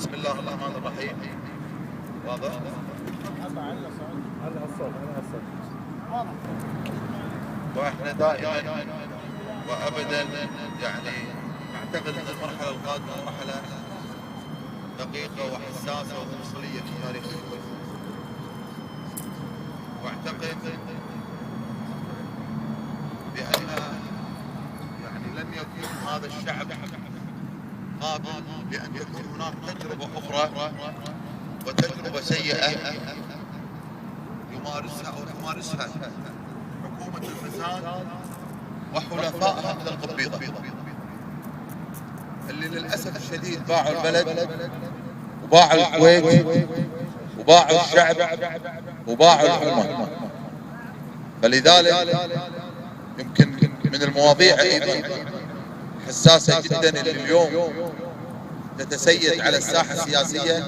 بسم الله الرحمن الرحيم. واضح؟ واحنا دائما وابدا يعني اعتقد ان المرحله القادمه مرحله دقيقه وحساسه ومفصليه في تاريخ الكويت، واعتقد بان يعني لن يكون هذا الشعب قابل لان تكون هناك تجربه اخرى وتجربه سيئه تمارسها حكومه الفساد وحلفائها من القبيضه اللي للاسف الشديد باعوا البلد وباعوا الكويت وباعوا الشعب وباعوا الامه. فلذلك يمكن من المواضيع ايضا حساسه جدا اللي اليوم تتسيد على الساحه السياسيه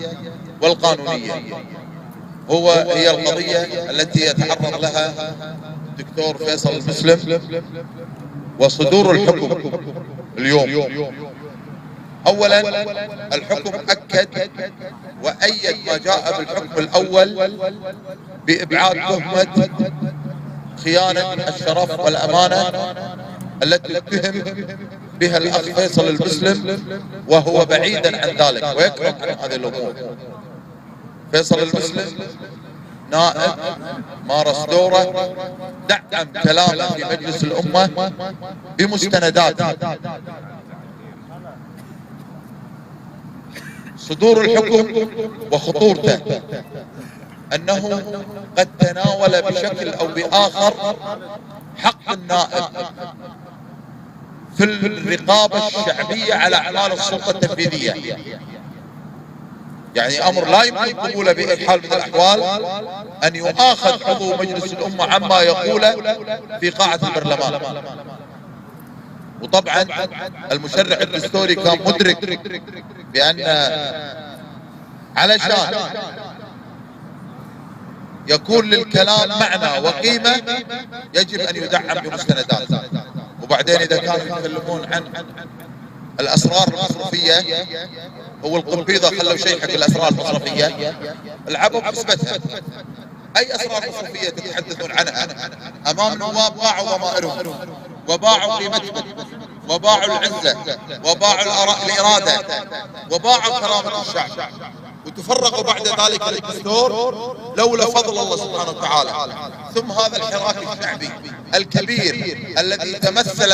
والقانونيه هي القضيه التي يتعرض لها الدكتور فيصل المسلم وصدور الحكم اليوم. اولا الحكم اكد وايد ما جاء بالحكم الاول بابعاد تهمه خيانه الشرف والامانه التي اتهم بها الاخ فيصل المسلم، وهو بعيدا عن ذلك ويكرم عن هذه الامور. فيصل المسلم نائب مارس دوره، دعم كلامه في مجلس الامه بمستندات. صدور الحكم وخطورته انه قد تناول بشكل او باخر حق النائب في الرقابه الشعبيه على اعمال السلطه التنفيذيه، يعني امر لا يمكن قبوله باي حال من الاحوال ان يؤاخذ عضو مجلس الامه عما يقوله في قاعه البرلمان. وطبعا المشرع الدستوري كان مدرك بان علشان يكون للكلام معنى وقيمه يجب ان يدعم بمستندات. وبعدين اذا كانوا يتكلمون عن الاسرار المصرفيه، هو القنبيضه خلوا شيء حق الاسرار المصرفيه، العبوا بحسبتها. اي اسرار مصرفيه تتحدثون عنها امام نواب باعوا ضمائرهم وباعوا قيمتهم وباعوا العزه وباعوا الاراده وباعوا كرامه الشعب، وتفرقوا بعد ذلك للدستور لولا فضل الله سبحانه وتعالى. ثم هذا الحراك الشعبي الكبير الذي تمثل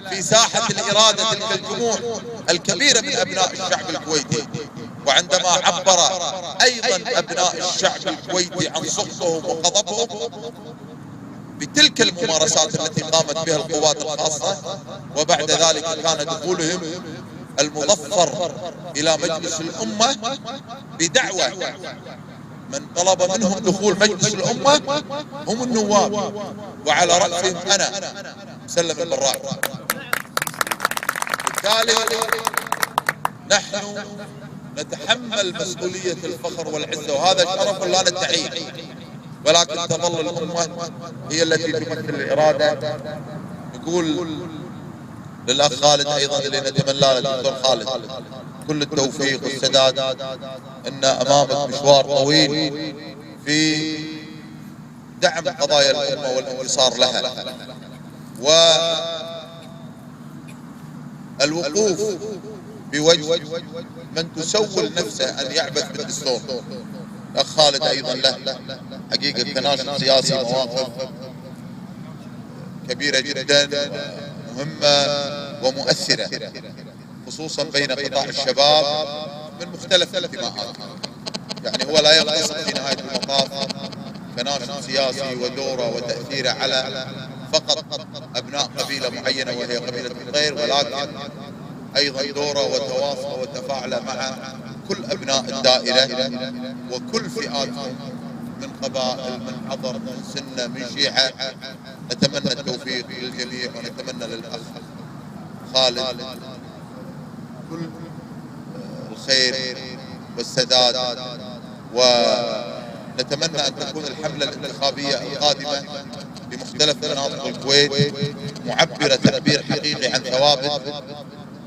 في ساحة الإرادة تلك الجموع الكبيرة من أبناء الشعب الكويتي، وعندما عبر أيضا أبناء الشعب الكويتي عن سخطهم وغضبهم بتلك الممارسات التي قامت بها القوات الخاصة، وبعد ذلك كان دخولهم المظفر إلى مجلس الأمة بدعوة من طلب منهم دخول مجلس الأمة هم النواب، وعلى رأسهم أنا مسلم البراء. بالتالي نحن نتحمل مسؤولية الفخر والعزة، وهذا شرف لا ندعيه، ولكن تظل الأمة هي التي تمثل الإرادة. نقول للأخ خالد أيضا اللي نتمنى له الدكتور خالد كل التوفيق والسداد، إن أمامك مشوار طويل في دعم قضايا الأمة والانتصار لها والوقوف بوجه من تسول نفسه أن يعبث بالدستور. الأخ خالد أيضا له حقيقة كناشط سياسي مواقف كبيرة جدا مهمة ومؤثرة، خصوصا بين قطاع الشباب من مختلف الانتماءات. يعني هو لا يقتصر في نهاية المطاف كناشط سياسي ودوره وتأثيره على فقط أبناء قبيلة معينة وهي قبيلة الغير، ولكن أيضا دوره وتواصله وتفاعله مع كل أبناء الدائرة وكل فئاتهم من قبائل من حضر من سنة من شيعة. نتمنى التوفيق للجميع، ونتمنى للأخ خالد كل الخير والسداد، ونتمنى أن تكون الحملة الانتخابية القادمة بمختلف مناطق الكويت معبرة تعبير حقيقي عن ثوابت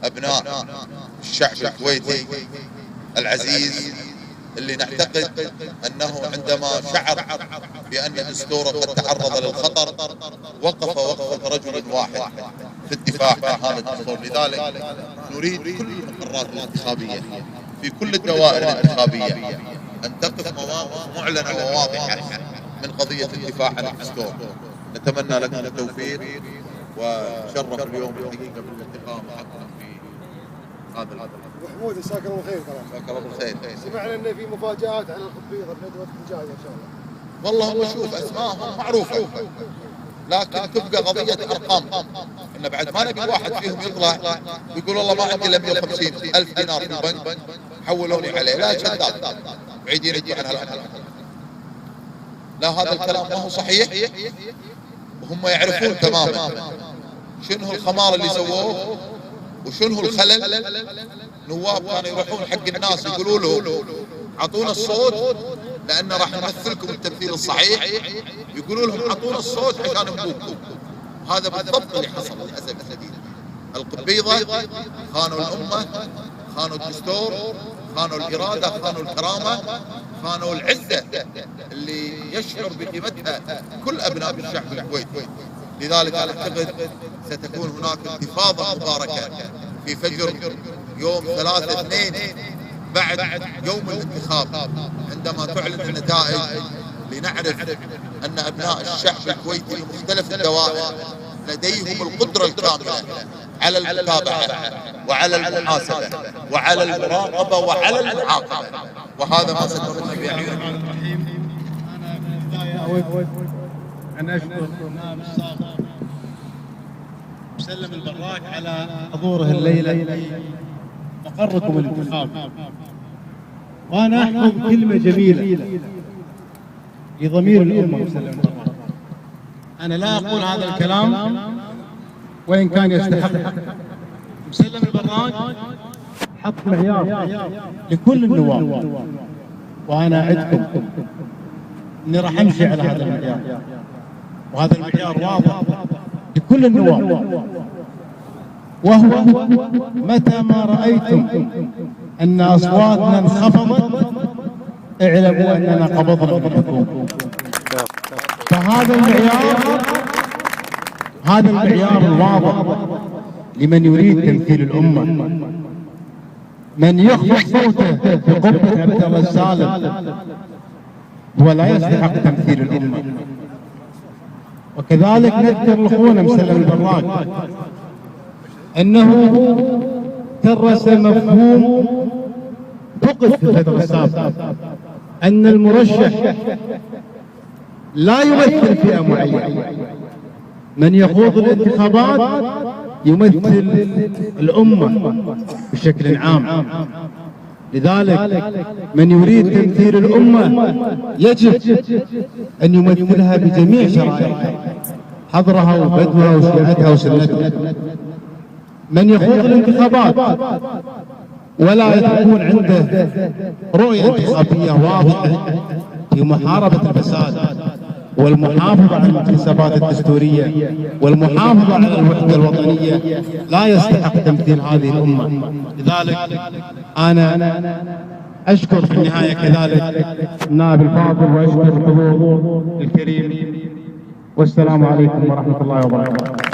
أبناء الشعب الكويتي العزيز اللي نعتقد أنه عندما شعر بأن دستوره قد تعرض للخطر وقف وقفة رجل واحد في الدفاع عن هذا الدستور. لذلك نريد كل المقرات الانتخابية في كل الدوائر الانتخابية أن تقف مواقف معلنة وواضحة من قضية الدفاع عن الدستور. نتمنى لكم التوفيق، وشرف اليوم الحقيقة بالالتقاء معكم في هذا العدد. محمود جزاك الله خير. جزاك الله بالخير. سمعنا ان في مفاجآت على القبيضة بندوة الجاية ان شاء الله. والله هم شوف اسمائهم معروفة، لكن تبقى قضية ارقام. ان بعد ما نبي واحد فيهم يطلع ويقول والله ما عندي الا 150,000 دينار في البنك حولوني عليه، لا شداد بعيدين عن هالامر. لا هذا الكلام ما هو صحيح، وهم يعرفون تماما شنو الخمار اللي سووه وشنو الخلل. نواب كانوا يروحون حق الناس يقولوا له اعطونا الصوت لان راح نمثلكم التمثيل الصحيح، يقولوا لهم اعطونا الصوت عشان نبوكم. هذا بالضبط اللي حصل للاسف الشديد. القبيضة خانوا الامة، خانوا الدستور، خانوا الاراده، خانوا الكرامه، خانوا العزه اللي يشعر بقيمتها كل ابناء الشعب الكويتي. لذلك اعتقد ستكون هناك انتفاضه مباركه في فجر يوم 3/2 بعد يوم الانتخاب، عندما تعلن النتائج، لنعرف ان ابناء الشعب الكويتي بمختلف الدوائر لديهم القدره الكامله على المتابعه وعلى المحاسبه وعلى المراقبه وعلى المعاقبه، وهذا ما سنرى به اعيننا. انا بالبدايه اود ان اشكر النائب السابق مسلم البراك على حضوره الليله في مقركم الانتخابي، وانا احفظ كلمه جميله لضمير الامه مسلم البراك. انا لا اقول هذا الكلام وان كان يستحق. مسلم البراك حط معيار لكل النواب، وانا اعدكم اني راح امشي على هذا المعيار، وهذا المعيار واضح لكل النواب، وهو متى ما رايتم ان اصواتنا انخفضت اعلموا اننا قبضنا من الحكومه. فهذا المعيار الواضح لمن يريد تمثيل الامه. من يخفض صوته في قبة عبد الله السالم هو لا يستحق تمثيل الامه. وكذلك نذكر اخونا مسلم البراك انه كرس مفهوم فقد في الفتره السابقه، ان المرشح لا يمثل فئه معينه، من يخوض الانتخابات يمثل الامه بشكل عام. لذلك من يريد تمثيل الامه يجب ان يمثلها بجميع شرائعها، حضرها وبدوها وشيعتها وسنتها. من يخوض الانتخابات ولا تكون عنده رؤيه انتخابيه واضحه في محاربه الفساد والمحافظة على الانتصابات الدستورية والمحافظة على الوحدة الوطنية لا يستحق تمثيل هذه الأمة. لذلك أنا أشكر في النهاية كذلك النائب الفاضل وأشكر الحضور الكريم، والسلام عليكم ورحمة الله وبركاته.